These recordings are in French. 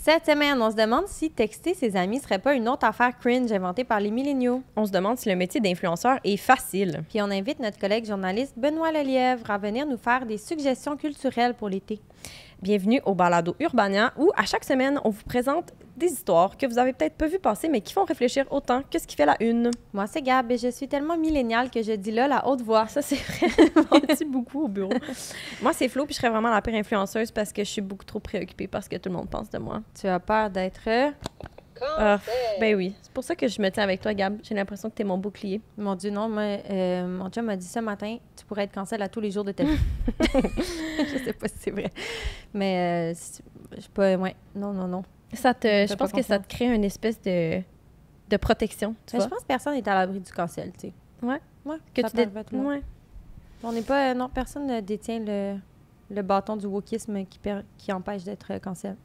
Cette semaine, on se demande si texter ses amis serait pas une autre affaire cringe inventée par les milléniaux. On se demande si le métier d'influenceur est facile. Puis on invite notre collègue journaliste Benoît Lelièvre à venir nous faire des suggestions culturelles pour l'été. Bienvenue au Balado Urbania où, à chaque semaine, on vous présente des histoires que vous avez peut-être pas vues passer, mais qui font réfléchir autant que ce qui fait la une. Moi, c'est Gab et je suis tellement milléniale que je dis là la haute voix. Ça, c'est vrai. On dit beaucoup au bureau. Moi, c'est Flo, puis je serais vraiment la pire influenceuse parce que je suis beaucoup trop préoccupée par ce que tout le monde pense de moi. Tu as peur d'être... Ben oui. C'est pour ça que je me tiens avec toi, Gab. J'ai l'impression que t'es mon bouclier. Mon Dieu, non. Moi, mon chum m'a dit ce matin, tu pourrais être cancel à tous les jours de ta vie. Je sais pas si c'est vrai. Mais je sais pas... Ouais. Non. Je pense que ça te crée une espèce de protection, tu vois. Je pense que personne n'est à l'abri du cancel, tu sais. Ouais. Que ça tu ouais. On n'est pas... non, personne ne détient le bâton du wokisme qui empêche d'être cancel.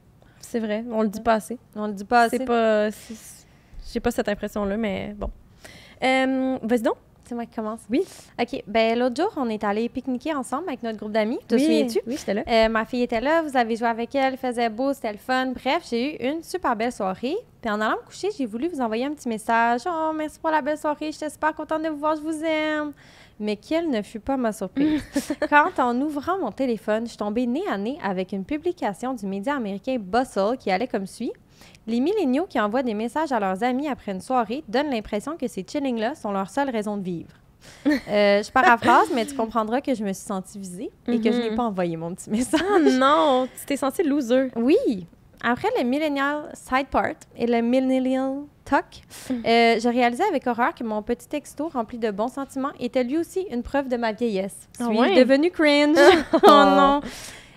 C'est vrai, on le dit pas assez. On le dit pas assez. J'ai pas cette impression-là, mais bon. Vas-y donc. C'est moi qui commence. Oui. OK. Ben l'autre jour, on est allés pique-niquer ensemble avec notre groupe d'amis. Te souviens-tu? Oui, j'étais là. Ma fille était là, vous avez joué avec elle, il faisait beau, c'était le fun. Bref, j'ai eu une super belle soirée. Puis en allant me coucher, j'ai voulu vous envoyer un petit message. « Oh, merci pour la belle soirée, j'étais super contente de vous voir, je vous aime. » Mais quelle ne fut pas ma surprise. Quand, en ouvrant mon téléphone, je suis tombée nez à nez avec une publication du média américain Bustle qui allait comme suit. Les milléniaux qui envoient des messages à leurs amis après une soirée donnent l'impression que ces chillings-là sont leur seule raison de vivre. Je paraphrase, mais tu comprendras que je me suis sentie visée et que je n'ai pas envoyé mon petit message. Oh non! Tu t'es sentie loser. Oui! Après le Millennial Side Part et le Millennial Talk, je réalisais avec horreur que mon petit texto rempli de bons sentiments était lui aussi une preuve de ma vieillesse. Suis-je devenue cringe? Oh non!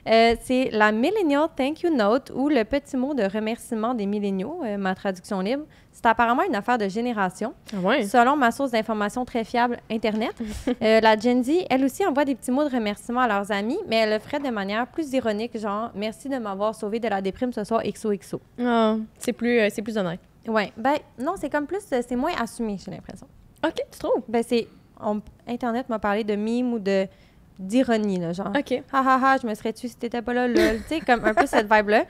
C'est la Millennial Thank You Note ou le petit mot de remerciement des milléniaux, ma traduction libre. C'est apparemment une affaire de génération. Selon ma source d'information très fiable, Internet, la Gen Z, elle aussi envoie des petits mots de remerciement à leurs amis, mais elle le ferait de manière plus ironique, genre « Merci de m'avoir sauvé de la déprime ce soir, XOXO ». Oh, c'est plus honnête. Oui. Ben non, c'est comme plus... C'est moins assumé, j'ai l'impression. OK, tu trouves? Ben Internet m'a parlé de mime ou d'ironie, là, genre. OK. Ha ha ha, je me serais tuée si t'étais pas là, lol. Tu sais, comme un peu cette vibe-là.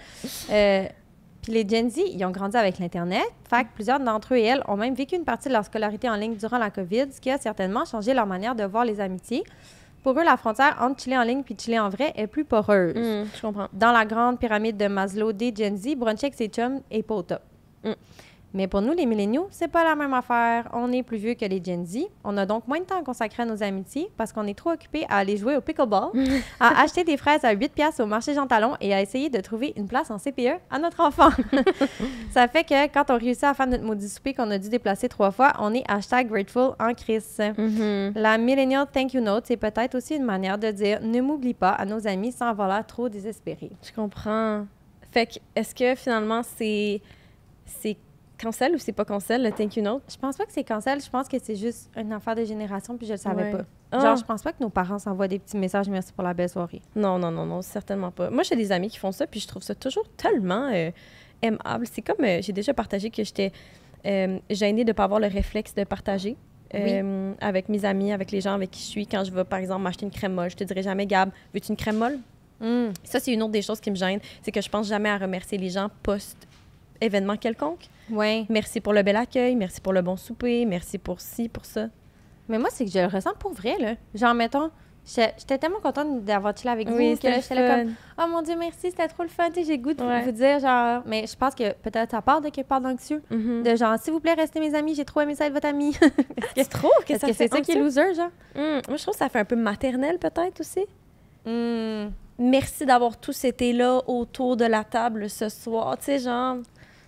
Puis les Gen Z, ils ont grandi avec l'Internet. Fait que plusieurs d'entre eux et elles ont même vécu une partie de leur scolarité en ligne durant la COVID, ce qui a certainement changé leur manière de voir les amitiés. Pour eux, la frontière entre chiller en ligne puis chiller en vrai est plus poreuse. Je comprends. Dans la grande pyramide de Maslow des Gen Z, bruncher avec ses chums est pas au top. Mais pour nous, les milléniaux, c'est pas la même affaire. On est plus vieux que les Gen Z. On a donc moins de temps à consacrer à nos amitiés parce qu'on est trop occupés à aller jouer au pickleball, à acheter des fraises à 8$ au marché Jean Talon et à essayer de trouver une place en CPE à notre enfant. Ça fait que quand on réussit à faire notre maudit souper qu'on a dû déplacer 3 fois, on est #grateful en crise. La Millennial Thank You Note, c'est peut-être aussi une manière de dire « Ne m'oublie pas » à nos amis sans avoir l'air trop désespéré. Je comprends. Fait que, est-ce que finalement, c'est cancel ou c'est pas cancel, le thank you note? Je pense pas que c'est cancel. Je pense que c'est juste une affaire de génération, puis je le savais pas. Ah. Genre, je pense pas que nos parents s'envoient des petits messages « Merci pour la belle soirée ». Non, certainement pas. Moi, j'ai des amis qui font ça, puis je trouve ça toujours tellement aimable. C'est comme, j'ai déjà partagé que j'étais gênée de pas avoir le réflexe de partager avec mes amis, avec les gens avec qui je suis. Quand je vais, par exemple, m'acheter une crème molle, je te dirais jamais « Gab, veux-tu une crème molle? » Ça, c'est une autre des choses qui me gêne, c'est que je pense jamais à remercier les gens post-événement quelconque. Oui. Merci pour le bel accueil, merci pour le bon souper, merci pour ci, pour ça. Mais moi, c'est que je le ressens pour vrai, là. Genre, mettons, j'étais tellement contente d'avoir chillé avec vous que là, j'étais là comme « Oh mon Dieu, merci, c'était trop le fun. » Tu sais, j'ai le goût de vous dire, genre... Mais je pense que peut-être ça part de quelque part d'anxieux. De genre « S'il vous plaît, restez mes amis, j'ai trop aimé ça être votre ami. » Tu trouves que c'est ça qui est loser, genre? Moi, je trouve que ça fait un peu maternel, peut-être, aussi. Merci d'avoir tous été là autour de la table ce soir. Tu sais, genre...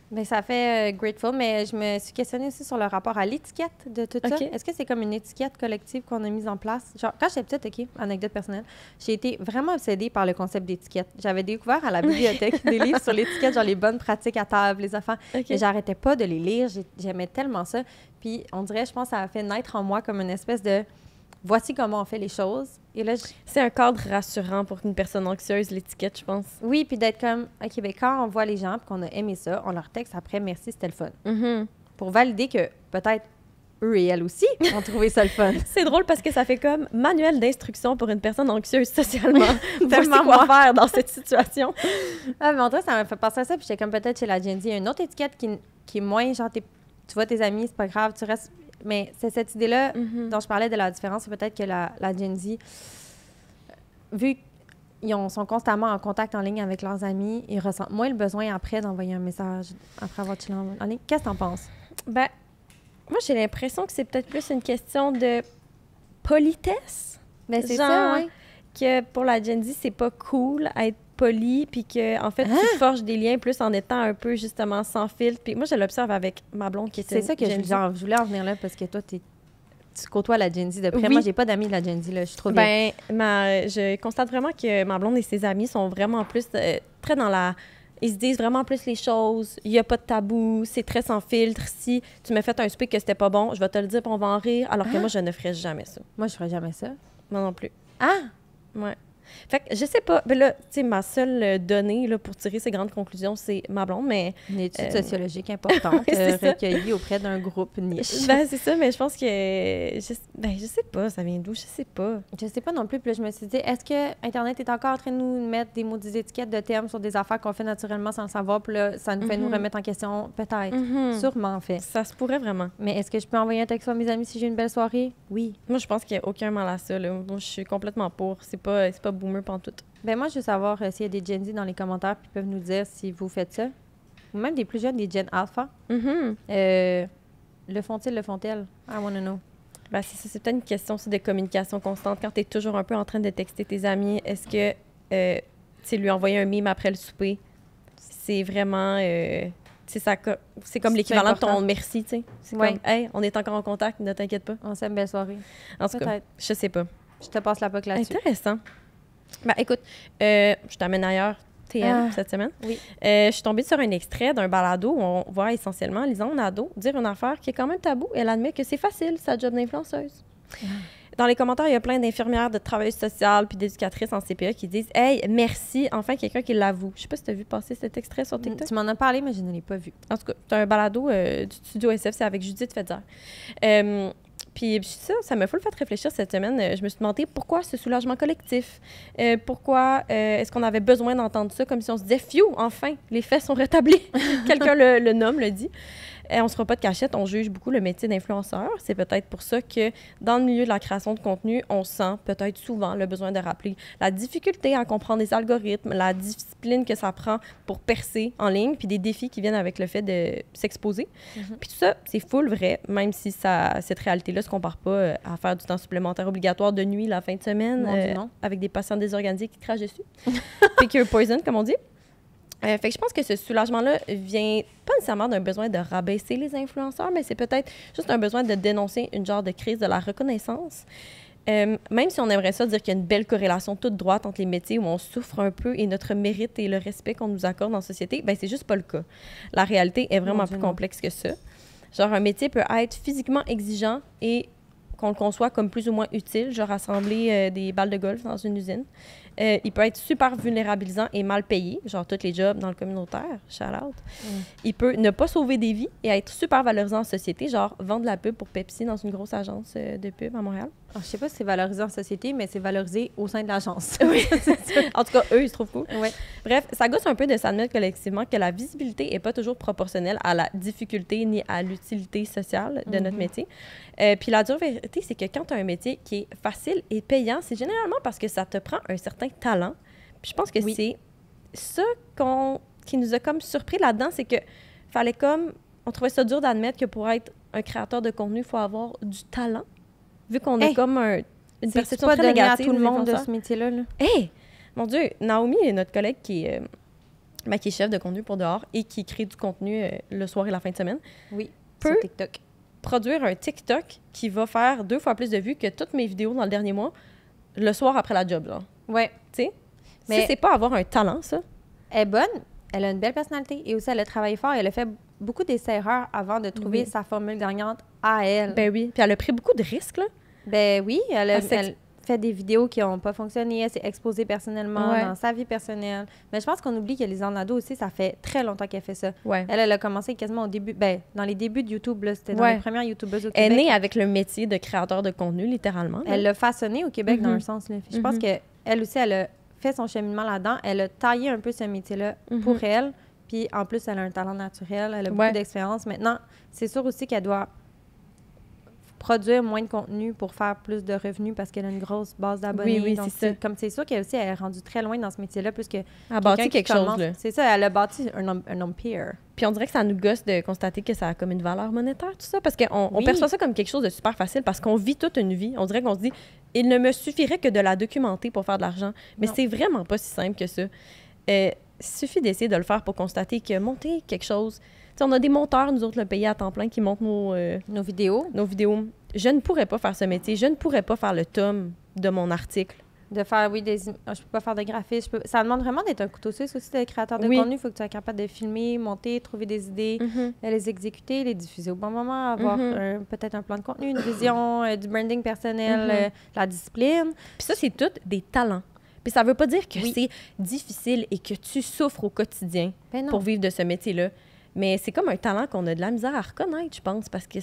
Bien, ça fait grateful, mais je me suis questionnée aussi sur le rapport à l'étiquette de tout ça. Est-ce que c'est comme une étiquette collective qu'on a mise en place? Genre, quand j'étais petite, OK, anecdote personnelle, j'ai été vraiment obsédée par le concept d'étiquette. J'avais découvert à la bibliothèque des livres sur l'étiquette, genre les bonnes pratiques à table, les enfants. Et j'arrêtais pas de les lire. J'aimais tellement ça. Puis, on dirait, je pense, ça a fait naître en moi comme une espèce de... Voici comment on fait les choses. Et là, c'est un cadre rassurant pour une personne anxieuse, l'étiquette, je pense. Oui, puis d'être comme, OK, bien, quand on voit les gens et qu'on a aimé ça, on leur texte après « Merci, c'était le fun ». Pour valider que peut-être eux et elles aussi ont trouvé ça le fun. C'est drôle parce que ça fait comme manuel d'instruction pour une personne anxieuse socialement. Tellement quoi faire dans cette situation. Ah, mais en tout cas, ça m'a fait penser à ça. Puis j'étais comme peut-être chez la Gen Z. Il y a une autre étiquette qui est moins genre, tu vois tes amis, c'est pas grave, tu restes. Mais c'est cette idée-là dont je parlais de la différence. C'est peut-être que la Gen Z, vu qu'ils sont constamment en contact en ligne avec leurs amis, ils ressentent moins le besoin après d'envoyer un message après avoir chillé en ligne. Qu'est-ce que t'en penses? Ben, moi, j'ai l'impression que c'est peut-être plus une question de politesse. Ben, c'est genre, ça, oui. Que pour la Gen Z, c'est pas cool à être poli, puis que en fait, tu forges des liens plus en étant un peu, justement, sans filtre. Puis moi, je l'observe avec ma blonde qui était C'est ça que je voulais en venir là, parce que toi, tu côtoies la Gen Z de près. Oui. Moi, j'ai pas d'amis de la Gen Z, là. Je suis trop bien. Je constate vraiment que ma blonde et ses amis sont vraiment plus très dans la... Ils se disent vraiment plus les choses. Il n'y a pas de tabou. C'est très sans filtre. Si tu m'as fait un speak que c'était pas bon, je vais te le dire puis on va en rire. Alors que moi, je ne ferais jamais ça. Moi, je ferais jamais ça. Moi non plus. Ah! Ouais. Fait que je sais pas. Ben là, tu sais, ma seule donnée là, pour tirer ces grandes conclusions, c'est ma blonde, mais... Une étude sociologique importante oui, recueillie auprès d'un groupe niche. Ben, c'est ça, mais je pense que... je sais pas, ça vient d'où, je sais pas. Je sais pas non plus. Puis là, je me suis dit, est-ce que Internet est encore en train de nous mettre des maudites étiquettes de thèmes sur des affaires qu'on fait naturellement sans le savoir, puis là, ça nous fait nous remettre en question? Peut-être. Sûrement, en fait. Ça se pourrait vraiment. Mais est-ce que je peux envoyer un texto à mes amis si j'ai une belle soirée? Oui. Moi, je pense qu'il n'y a aucun mal à ça, là. Moi, je suis complètement pour. C'est pas boomer pantoute. Ben moi, je veux savoir s'il y a des Gen Z dans les commentaires, puis ils peuvent nous dire si vous faites ça. Ou même des plus jeunes, des Gen Alpha. Le font-ils, le font-elles? I wanna know. Ben, c'est ça, c'est peut-être une question aussi de communication constante. Quand tu es toujours un peu en train de texter tes amis, est-ce que, tu lui envoyer un mime après le souper, c'est vraiment... c'est comme l'équivalent de ton merci, tu sais. C'est comme, hey, on est encore en contact, ne t'inquiète pas. On s'aime, belle soirée. En tout cas, je sais pas. Je te passe la POC là-dessus. Intéressant. Ben, écoute, je t'amène ailleurs, TM, cette semaine. Oui. Je suis tombée sur un extrait d'un balado où on voit essentiellement Lisanne Nadeau dire une affaire qui est quand même tabou. Elle admet que c'est facile, sa job d'influenceuse. Dans les commentaires, il y a plein d'infirmières, de travailleuses sociales puis d'éducatrices en CPE qui disent « Hey, merci, enfin quelqu'un qui l'avoue. » Je sais pas si tu as vu passer cet extrait sur TikTok. Tu m'en as parlé, mais je ne l'ai pas vu. En tout cas, c'est un balado du studio SF, c'est avec Judith Fetzer. Puis ça m'a full fait réfléchir cette semaine. Je me suis demandé pourquoi ce soulagement collectif? Pourquoi est-ce qu'on avait besoin d'entendre ça comme si on se disait « Phew, enfin, les faits sont rétablis. » Quelqu'un le nomme, le dit. On ne se fera pas de cachette, on juge beaucoup le métier d'influenceur. C'est peut-être pour ça que dans le milieu de la création de contenu, on sent peut-être souvent le besoin de rappeler la difficulté à comprendre les algorithmes, la discipline que ça prend pour percer en ligne, puis des défis qui viennent avec le fait de s'exposer. Puis tout ça, c'est full vrai, même si cette réalité-là ne se compare pas à faire du temps supplémentaire obligatoire de nuit la fin de semaine avec des patients désorganisés qui crachent dessus. Pick poison, comme on dit. Fait que je pense que ce soulagement-là vient pas nécessairement d'un besoin de rabaisser les influenceurs, mais c'est peut-être juste un besoin de dénoncer une genre de crise de la reconnaissance. Même si on aimerait ça dire qu'il y a une belle corrélation toute droite entre les métiers où on souffre un peu et notre mérite et le respect qu'on nous accorde dans la société, ben c'est juste pas le cas. La réalité est vraiment plus complexe que ça. Genre, un métier peut être physiquement exigeant et qu'on le conçoit comme plus ou moins utile, genre assembler des balles de golf dans une usine. Il peut être super vulnérabilisant et mal payé, genre tous les jobs dans le communautaire, shout-out. Il peut ne pas sauver des vies et être super valorisant en société, genre vendre la pub pour Pepsi dans une grosse agence de pub à Montréal. Alors, je sais pas si c'est valorisé en société, mais c'est valorisé au sein de l'agence. Oui, en tout cas, eux, ils se trouvent cool. Ouais. Bref, ça gosse un peu de s'admettre collectivement que la visibilité n'est pas toujours proportionnelle à la difficulté ni à l'utilité sociale de notre métier. Puis la dure vérité, c'est que quand tu as un métier qui est facile et payant, c'est généralement parce que ça te prend un certain talent. Puis je pense que c'est ça qui nous a comme surpris là-dedans, c'est que fallait comme... On trouvait ça dur d'admettre que pour être un créateur de contenu, il faut avoir du talent. Vu qu'on a comme une perception très négative à tout le monde de ce métier-là. Hey! Mon Dieu! Naomi est notre collègue qui est chef de contenu pour dehors et qui crée du contenu le soir et la fin de semaine. Oui, sur TikTok. Produire un TikTok qui va faire 2 fois plus de vues que toutes mes vidéos dans le dernier mois, le soir après la job, là. Ouais. Tu sais? Mais c'est pas avoir un talent, ça. Elle est bonne, elle a une belle personnalité et aussi elle a travaillé fort et elle a fait beaucoup d'essais-erreurs avant de trouver sa formule gagnante à elle. Ben oui. Puis elle a pris beaucoup de risques, là. Ben oui, fait des vidéos qui n'ont pas fonctionné, elle s'est exposée personnellement dans sa vie personnelle. Mais je pense qu'on oublie que Lisanne Nadeau aussi, ça fait très longtemps qu'elle fait ça. Ouais. Elle a commencé quasiment au début, dans les débuts de YouTube, là, c'était dans les premières YouTubeuses au Québec. Elle est née avec le métier de créateur de contenu, littéralement. Là. Elle l'a façonné au Québec dans un sens. Là. Je pense qu'elle aussi, elle a fait son cheminement là-dedans. Elle a taillé un peu ce métier-là pour elle. Puis en plus, elle a un talent naturel, elle a beaucoup d'expérience. Maintenant, c'est sûr aussi qu'elle doit produire moins de contenu pour faire plus de revenus parce qu'elle a une grosse base d'abonnés. Oui, donc c'est ça. Comme c'est sûr qu'elle aussi, elle est rendue très loin dans ce métier-là puisque elle a bâti quelque chose, là. C'est ça, elle a bâti un empire. Puis on dirait que ça nous gosse de constater que ça a comme une valeur monétaire, tout ça, parce qu'on perçoit ça comme quelque chose de super facile parce qu'on vit toute une vie. On dirait qu'on se dit, il ne me suffirait que de la documenter pour faire de l'argent. Mais c'est vraiment pas si simple que ça. Il suffit d'essayer de le faire pour constater que monter quelque chose... T'sais, on a des monteurs, nous autres, le pays à temps plein, qui montent nos vidéos. Je ne pourrais pas faire ce métier. Je ne pourrais pas faire le tome de mon article. De faire, je peux pas faire de graphisme. Ça demande vraiment d'être un couteau suisse aussi, d'être créateur de contenu. Il faut que tu sois capable de filmer, monter, trouver des idées, les exécuter, les diffuser au bon moment, avoir peut-être un plan de contenu, une vision, du branding personnel, la discipline. Puis ça, c'est tout des talents. Puis ça veut pas dire que c'est difficile et que tu souffres au quotidien pour vivre de ce métier-là. Mais c'est comme un talent qu'on a de la misère à reconnaître, je pense, parce que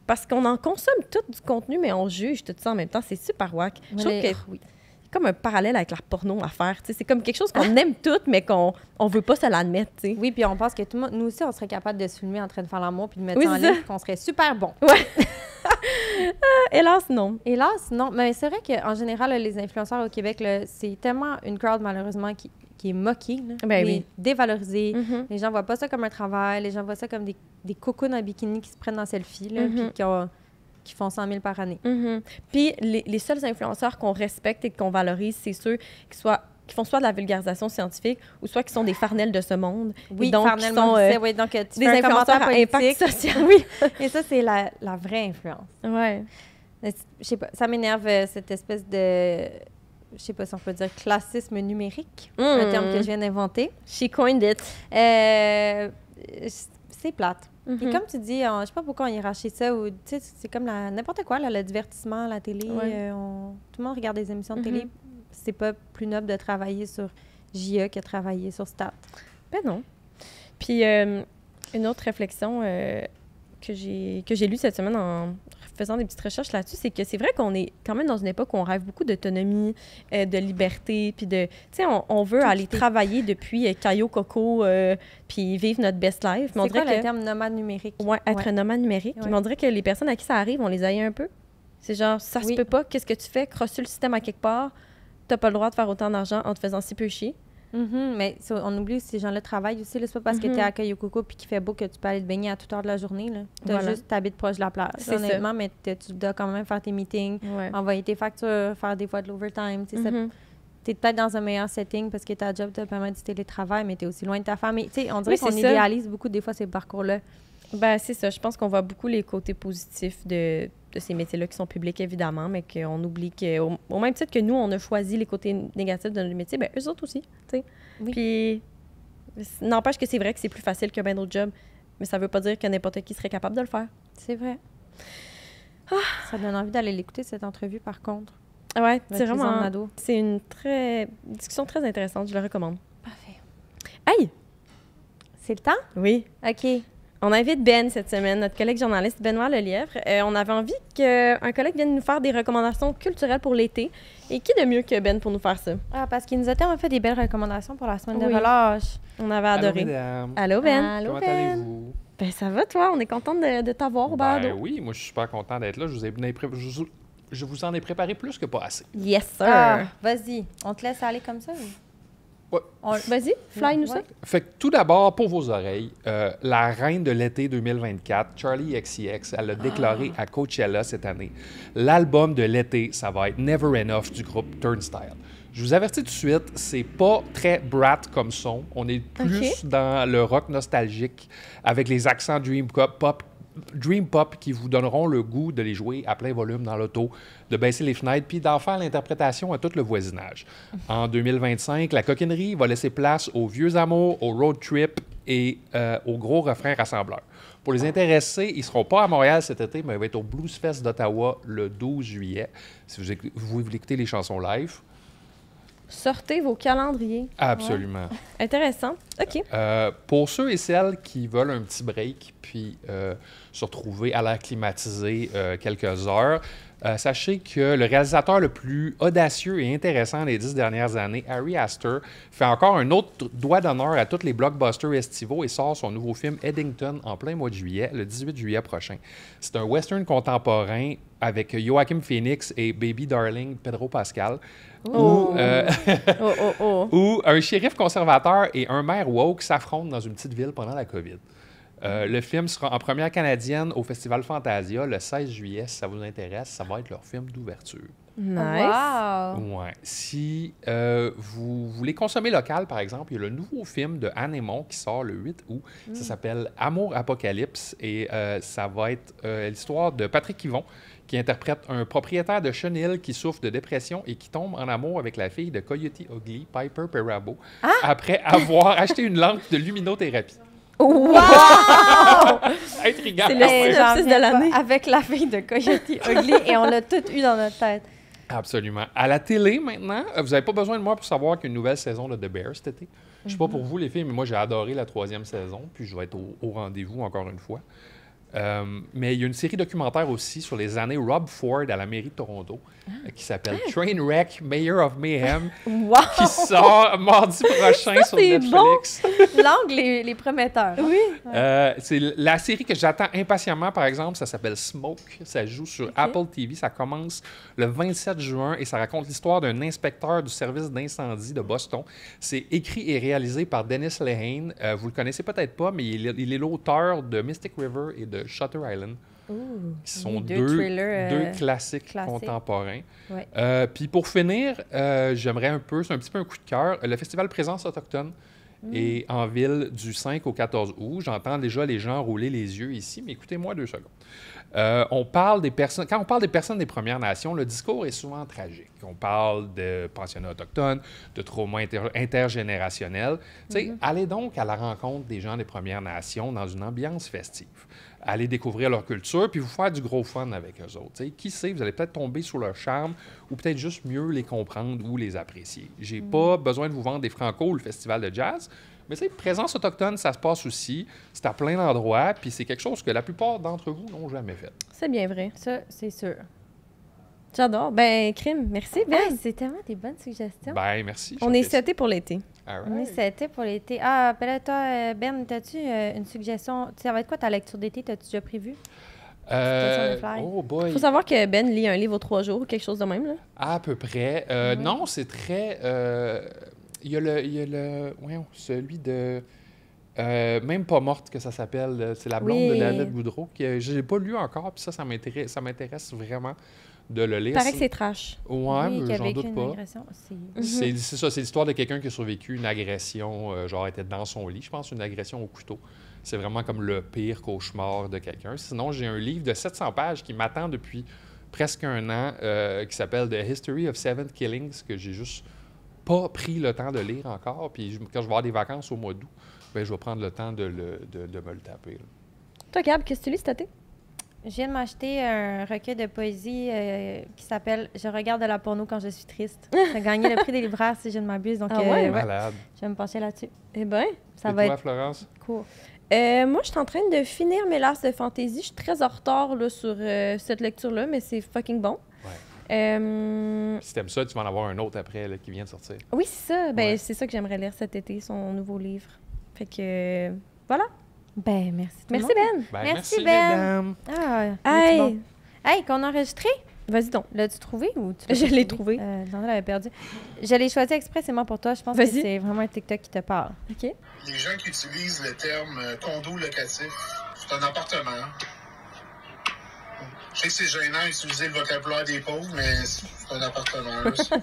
parce qu'on en consomme tout du contenu, mais on juge tout ça en même temps. C'est super wack. Je trouve que c'est comme un parallèle avec la porno à faire. C'est comme quelque chose qu'on aime tout, mais qu'on veut pas se l'admettre. T'sais. Oui, puis on pense que tout le monde, nous aussi, on serait capable de se filmer en train de faire l'amour puis de mettre ça en ligne, qu'on serait super bon. Ouais. Hélas, non. Hélas, non. Mais c'est vrai qu'en général, là, les influenceurs au Québec, là, c'est tellement une crowd, malheureusement, qui est moquée, dévalorisée. Les gens voient pas ça comme un travail. Les gens voient ça comme des cocons en bikini qui se prennent en selfie, là, puis qui font 100 000 par année. Puis les seuls influenceurs qu'on respecte et qu'on valorise, c'est ceux qui font soit de la vulgarisation scientifique ou soit qui sont des farnels de ce monde. Oui, donc farnels, donc tu des influenceurs à impact social. Oui, et ça, c'est la vraie influence. Ouais. Je sais pas, ça m'énerve, cette espèce de... Je sais pas si on peut dire classisme numérique, un terme que je viens d'inventer. She coined it. C'est plate. Et comme tu dis, je sais pas pourquoi on hiérarchise ça, ou c'est comme n'importe quoi, là, le divertissement, la télé. Tout le monde regarde des émissions de télé. C'est pas plus noble de travailler sur JE que de travailler sur Stat. Ben non. Puis une autre réflexion que j'ai lue cette semaine en faisant des petites recherches là-dessus, c'est que c'est vrai qu'on est quand même dans une époque où on rêve beaucoup d'autonomie, de liberté, puis de... Tu sais, on veut aller travailler depuis Caillou Coco, puis vivre notre best life. C'est quoi le terme nomade numérique? Oui, être nomade numérique. Mais on dirait que les personnes à qui ça arrive, on les haït un peu. C'est genre, ça se peut pas, qu'est-ce que tu fais? Crosser le système à quelque part, t'as pas le droit de faire autant d'argent en te faisant si peu chier. Mais on oublie que ces gens-là travaillent aussi. C'est pas parce que tu es à Coco puis qu'il fait beau que tu peux aller te baigner à toute heure de la journée. Tu t'habites proche de la plage. Honnêtement, mais tu dois quand même faire tes meetings, envoyer tes factures, faire des fois de l'overtime. Tu es peut-être dans un meilleur setting parce que ta job te permet du télétravail, mais tu es aussi loin de ta famille. On dirait qu'on idéalise beaucoup des fois ces parcours-là. Ben, c'est ça. Je pense qu'on voit beaucoup les côtés positifs de ces métiers-là qui sont publics, évidemment, mais qu'on oublie qu'au même titre que nous, on a choisi les côtés négatifs de notre métier, ben eux autres aussi, tu sais. Oui. Puis, n'empêche que c'est vrai que c'est plus facile que bien d'autres jobs, mais ça veut pas dire que n'importe qui serait capable de le faire. C'est vrai. Ça donne envie d'aller l'écouter, cette entrevue, par contre. Ouais, c'est vraiment... C'est une discussion très intéressante, je le recommande. Parfait. Hey! C'est le temps? Oui. OK. On invite Ben cette semaine, notre collègue journaliste Benoît Lelièvre. On avait envie qu'un collègue vienne nous faire des recommandations culturelles pour l'été. Et qui de mieux que Ben pour nous faire ça? Parce qu'il nous a tellement fait des belles recommandations pour la semaine de relâche. On avait adoré. Allô, mesdames. Allô, Ben. Allô, Comment Ben. allez-vous? Ben, ça va, toi? On est contente de t'avoir au balado. Oui, moi, je suis super content d'être là. Je vous en ai préparé plus que pas assez. Yes, sir. Vas-y. On te laisse aller comme ça? Ouais. Vas-y, fly-nous ça. Fait que tout d'abord, pour vos oreilles, la reine de l'été 2024, Charli XCX, elle a déclaré à Coachella cette année, l'album de l'été, ça va être Never Enough du groupe Turnstile. Je vous avertis tout de suite, c'est pas très brat comme son. On est plus dans le rock nostalgique avec les accents dream pop qui vous donneront le goût de les jouer à plein volume dans l'auto, de baisser les fenêtres puis d'en faire l'interprétation à tout le voisinage. En 2025, la coquinerie va laisser place aux vieux amours, aux road trips et au gros refrain rassembleur. Pour les intéressés, ils ne seront pas à Montréal cet été, mais ils vont être au Blues Fest d'Ottawa le 12 juillet. Si vous voulez écouter les chansons live. Sortez vos calendriers. Absolument. Ouais. Intéressant. OK. Pour ceux et celles qui veulent un petit break puis se retrouver à l'air climatisé quelques heures, sachez que le réalisateur le plus audacieux et intéressant des 10 dernières années, Ari Aster, fait encore un autre doigt d'honneur à tous les blockbusters estivaux et sort son nouveau film Eddington en plein mois de juillet, le 18 juillet prochain. C'est un western contemporain avec Joaquin Phoenix et Baby Darling Pedro Pascal. Où un shérif conservateur et un maire woke s'affrontent dans une petite ville pendant la COVID. Le film sera en première canadienne au Festival Fantasia le 16 juillet. Si ça vous intéresse, ça va être leur film d'ouverture. Nice. Wow! Ouais. Si vous voulez consommer local, par exemple, il y a le nouveau film de Anne Aymon qui sort le 8 août. Ça s'appelle Amour Apocalypse et ça va être l'histoire de Patrick Yvon qui interprète un propriétaire de chenil qui souffre de dépression et qui tombe en amour avec la fille de Coyote Ugly, Piper Perabo, après avoir acheté une lampe de luminothérapie. Wow! Intriguant. C'est le synopsis de l'année. Avec la fille de Coyote Ugly et on l'a tout eu dans notre tête. Absolument. À la télé, maintenant, vous n'avez pas besoin de moi pour savoir qu'il y a une nouvelle saison de The Bear cet été. Je ne sais pas pour vous, les filles, mais moi, j'ai adoré la 3e saison, puis je vais être au rendez-vous encore une fois. Mais il y a une série documentaire aussi sur les années Rob Ford à la mairie de Toronto qui s'appelle Trainwreck, Mayor of Mayhem, qui sort mardi prochain sur Netflix. Bon. L'angle les prometteurs. Oui. C'est la série que j'attends impatiemment, par exemple, ça s'appelle Smoke. Ça joue sur Apple TV. Ça commence le 27 juin et ça raconte l'histoire d'un inspecteur du service d'incendie de Boston. C'est écrit et réalisé par Dennis Lehane. Vous le connaissez peut-être pas, mais il est l'auteur de Mystic River et de Shutter Island, qui sont deux classiques contemporains. Ouais. Puis pour finir, j'aimerais c'est un petit peu un coup de cœur, le Festival Présence autochtone est en ville du 5 au 14 août. J'entends déjà les gens rouler les yeux ici, mais écoutez-moi 2 secondes. Quand on parle des personnes des Premières Nations, le discours est souvent tragique. On parle de pensionnats autochtones, de trauma intergénérationnel. Allez donc à la rencontre des gens des Premières Nations dans une ambiance festive. Allez découvrir leur culture, puis vous faire du gros fun avec eux autres. Qui sait, vous allez peut-être tomber sous leur charme ou peut-être juste mieux les comprendre ou les apprécier. J'ai pas besoin de vous vendre des Franco ou le festival de jazz, mais présence autochtone, ça se passe aussi. C'est à plein d'endroits, puis c'est quelque chose que la plupart d'entre vous n'ont jamais fait. C'est bien vrai. Ça, c'est sûr. J'adore. Ben, crime. Merci, Ben. Ah, c'est tellement des bonnes suggestions. Ben, merci. On est seté pour l'été. Right. On est seté pour l'été. Ah, ben toi, Ben, as-tu une suggestion? Ça va être quoi ta lecture d'été? T'as-tu déjà prévu? Oh boy. Il faut savoir que Ben lit un livre aux 3 jours ou quelque chose de même, là. À peu près. Non, c'est très... Il y a celui de... Même pas morte que ça s'appelle. C'est La blonde de David Boudreau. Je l'ai pas lu encore, puis ça m'intéresse vraiment de le lire. Il paraît que c'est trash. Ouais, mais j'en doute pas. C'est ça, c'est l'histoire de quelqu'un qui a survécu une agression, genre était dans son lit, je pense, une agression au couteau. C'est vraiment comme le pire cauchemar de quelqu'un. Sinon, j'ai un livre de 700 pages qui m'attend depuis presque 1 an, qui s'appelle The History of 7 Killings, que j'ai juste pas pris le temps de lire encore. Puis quand je vais avoir des vacances au mois d'août, ben, je vais prendre le temps de me le taper. Là. Toi, Gab, qu'est-ce que tu lis cet été? Je viens de m'acheter un recueil de poésie qui s'appelle « Je regarde de la porno quand je suis triste ». Ça a gagné le prix des libraires, si je ne m'abuse. Donc, malade. Je vais me pencher là-dessus. Eh bien, ça va être Florence? Cool. Moi, je suis en train de finir mes lasses de fantasy. Je suis très en retard là, sur cette lecture-là, mais c'est fucking bon. Ouais. Si t'aimes ça, tu vas en avoir un autre après là, qui vient de sortir. Oui, c'est ça. Ben, c'est ça que j'aimerais lire cet été, son nouveau livre. Fait que, voilà. Ben, merci. Merci, Ben. Merci, Ben. Mesdames. Hey! Bon. Hey, qu'on a enregistré? Vas-y donc. L'as-tu trouvé ou tu Je l'ai trouvé. Non, elle avait perdu. Je l'ai choisi expressément pour toi. Je pense que c'est vraiment un TikTok qui te parle. OK. Les gens qui utilisent le terme condo locatif, c'est un appartement. Je sais que c'est gênant d'utiliser le vocabulaire des pauvres, mais c'est un appartement. Ça,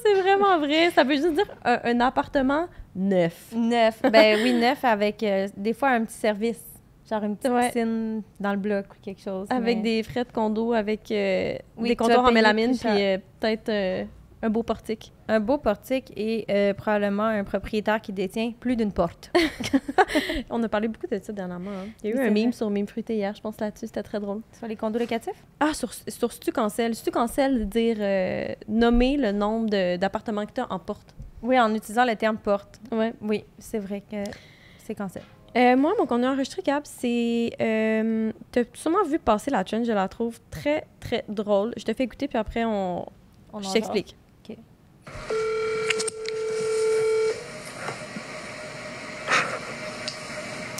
c'est vraiment vrai. Ça veut juste dire un appartement neuf. Neuf. Ben oui, neuf avec des fois un petit service. Genre une petite piscine dans le bloc ou quelque chose. Avec des frais de condo, avec des comptoirs en mélamine, puis peut-être Un beau portique. Un beau portique et probablement un propriétaire qui détient plus d'une porte. On a parlé beaucoup de ça dernièrement. Hein. Il y a eu Oui, un c'est meme vrai. sur Meme Fruité hier, je pense là-dessus, c'était très drôle. Sur les condos locatifs? Ah, sur Stu Cancel. Stu Cancel, dire nommer le nombre d'appartements que tu as en porte. Oui, en utilisant le terme porte. Ouais. Oui, c'est vrai que c'est cancel. Moi, mon contenu enregistré, Gab, c'est... t'as sûrement vu passer la trend, je la trouve très, très drôle. Je te fais écouter, puis après, je en t'explique. OK.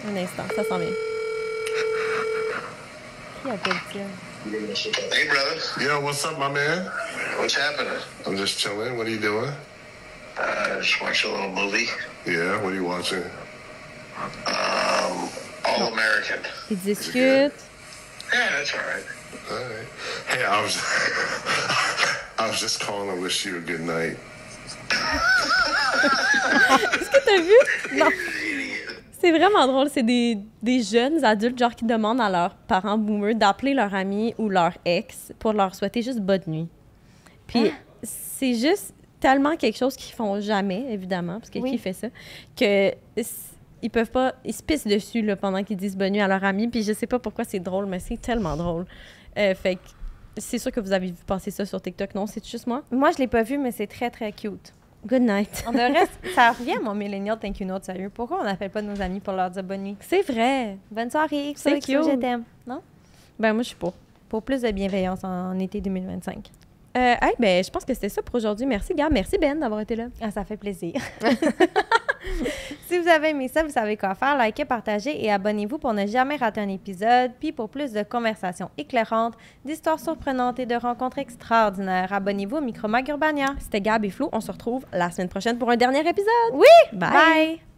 Un instant, ça s'en vient. Qui appelle-t-il? Hey, brother. Yo, what's up, my man? What's happening? I'm just chilling. What are you doing? Just watch a little movie. Yeah, what are you watching? All American. Ils discutent. Yeah, that's all right. All right. Hey, I was just calling to wish you a good night. Est-ce que t'as vu? Non. C'est vraiment drôle. C'est des jeunes adultes, genre, qui demandent à leurs parents boomers d'appeler leur ami ou leur ex pour leur souhaiter juste bonne nuit. Puis c'est juste tellement quelque chose qu'ils font jamais, évidemment, parce que qui fait ça, que ils peuvent pas... Ils se pissent dessus là, pendant qu'ils disent bonne nuit à leur ami. Puis je sais pas pourquoi c'est drôle, mais c'est tellement drôle. Fait que c'est sûr que vous avez vu passer ça sur TikTok, non? C'est juste moi? Moi, je l'ai pas vu, mais c'est très, très cute. Good night. On devrait... Ça revient à mon millennial thank you note, sérieux. Pourquoi on n'appelle pas nos amis pour leur dire bonne nuit? C'est vrai. Bonne soirée. C'est XOXO, cute. je t'aime. Non? Ben moi, je suis pour. Pour plus de bienveillance en été 2025. Ben, je pense que c'était ça pour aujourd'hui. Merci, Gab. Merci, Ben, d'avoir été là. Ah, ça fait plaisir. Si vous avez aimé ça, vous savez quoi faire. Likez, partagez et abonnez-vous pour ne jamais rater un épisode. Puis pour plus de conversations éclairantes, d'histoires surprenantes et de rencontres extraordinaires, abonnez-vous au Micro Mag Urbania. C'était Gab et Flo. On se retrouve la semaine prochaine pour un dernier épisode. Oui! Bye. Bye.